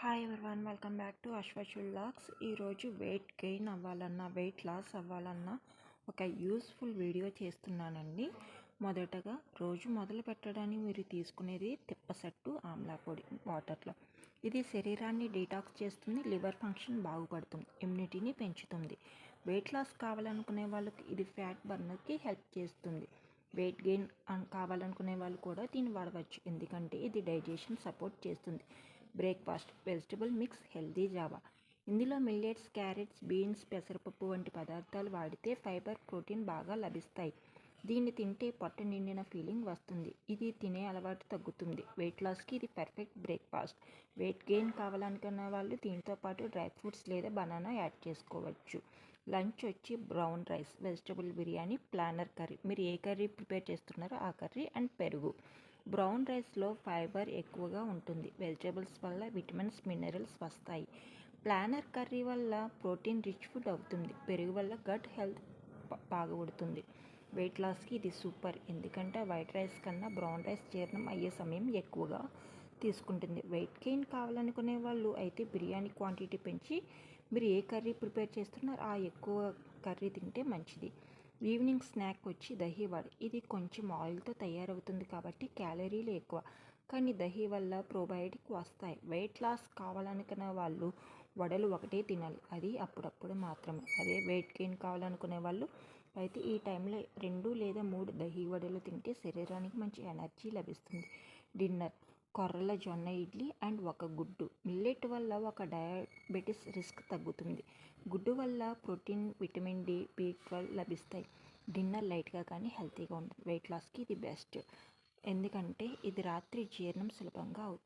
Hi everyone, welcome back to అశ్వచుల్ vlogs. ఈరోజు weight gain అవ్వాలన్నా వెయిట్ లాస్ అవ్వాలన్నా ఒక యూస్ఫుల్ వీడియో చేస్తున్నానండి. మొదటగా రోజు మొదలు పెట్టడానికి మీరు తీసుకునేది తిప్పసట్టు ఆమ్లా పొడి వాటర్లో. ఇది శరీరాన్ని డీటాక్స్ చేస్తుంది, లివర్ ఫంక్షన్ బాగుపడుతుంది, ఇమ్యూనిటీని పెంచుతుంది. వెయిట్ లాస్ కావాలనుకునే వాళ్ళకి ఇది ఫ్యాట్ బర్నర్కి హెల్ప్ చేస్తుంది. వెయిట్ గెయిన్ కావాలనుకునే వాళ్ళు కూడా దీన్ని వాడవచ్చు, ఎందుకంటే ఇది డైజెషన్ సపోర్ట్ చేస్తుంది. Breakfast vegetable mix healthy Java. ఇందులో మిల్లెట్స్, క్యారెట్స్, బీన్స్, పెసరపప్పు వంటి పదార్థాలు వాడితే ఫైబర్, ప్రోటీన్ బాగా లభిస్తాయి. దీన్ని తింటే పొట్ట నిండిన ఫీలింగ్ వస్తుంది. ఇది తినే అలవాటు తగ్గుతుంది. వెయిట్ లాస్కి ఇది పర్ఫెక్ట్ బ్రేక్ఫాస్ట్. వెయిట్ గెయిన్ కావాలనుకున్న వాళ్ళు దీంతో పాటు డ్రై ఫ్రూట్స్ లేదా బనానా యాడ్ చేసుకోవచ్చు. లంచ్ వచ్చి బ్రౌన్ రైస్, వెజిటబుల్ బిర్యానీ, ప్లానర్ కర్రీ. మీరు ఏ కర్రీ ప్రిపేర్ చేస్తున్నారో ఆ కర్రీ అండ్ పెరుగు. బ్రౌన్ రైస్లో ఫైబర్ ఎక్కువగా ఉంటుంది. వెజిటబుల్స్ వల్ల విటమిన్స్, మినరల్స్ వస్తాయి. ప్లానర్ కర్రీ వల్ల ప్రోటీన్ రిచ్ ఫుడ్ అవుతుంది. పెరుగు వల్ల గట్ హెల్త్ బాగుపడుతుంది. వెయిట్ లాస్కి ఇది సూపర్, ఎందుకంటే వైట్ రైస్ కన్నా బ్రౌన్ రైస్ జీర్ణం అయ్యే సమయం ఎక్కువగా తీసుకుంటుంది. వెయిట్ గెయిన్ కావాలనుకునే వాళ్ళు అయితే బిర్యానీ క్వాంటిటీ పెంచి మీరు ఏ కర్రీ ప్రిపేర్ చేస్తున్నారో ఆ ఎక్కువ కర్రీ తింటే మంచిది. ఈవినింగ్ స్నాక్ వచ్చి దహీ వడ. ఇది కొంచెం ఆయిల్తో తయారవుతుంది కాబట్టి క్యాలరీలు ఎక్కువ, కానీ దహీ వల్ల ప్రోబయోటిక్ వస్తాయి. వెయిట్ లాస్ కావాలనుకునే వాళ్ళు వడలు ఒకటే తినాలి, అది అప్పుడప్పుడు మాత్రమే. అదే వెయిట్ గెయిన్ కావాలనుకునే వాళ్ళు అయితే ఈ టైంలో 2 లేదా 3 దహీ వడలు తింటే శరీరానికి మంచి ఎనర్జీ లభిస్తుంది. డిన్నర్ కొర్రల జొన్న ఇడ్లీ అండ్ ఒక గుడ్డు. మిల్లెట్ వల్ల ఒక డయాబెటిస్ రిస్క్ తగ్గుతుంది. గుడ్డు వల్ల ప్రోటీన్, విటమిన్ డి, B12 లభిస్తాయి. డిన్నర్ లైట్గా కానీ హెల్తీగా ఉంటుంది. వెయిట్ లాస్కి ఇది బెస్ట్, ఎందుకంటే ఇది రాత్రి జీర్ణం సులభంగా అవుతుంది.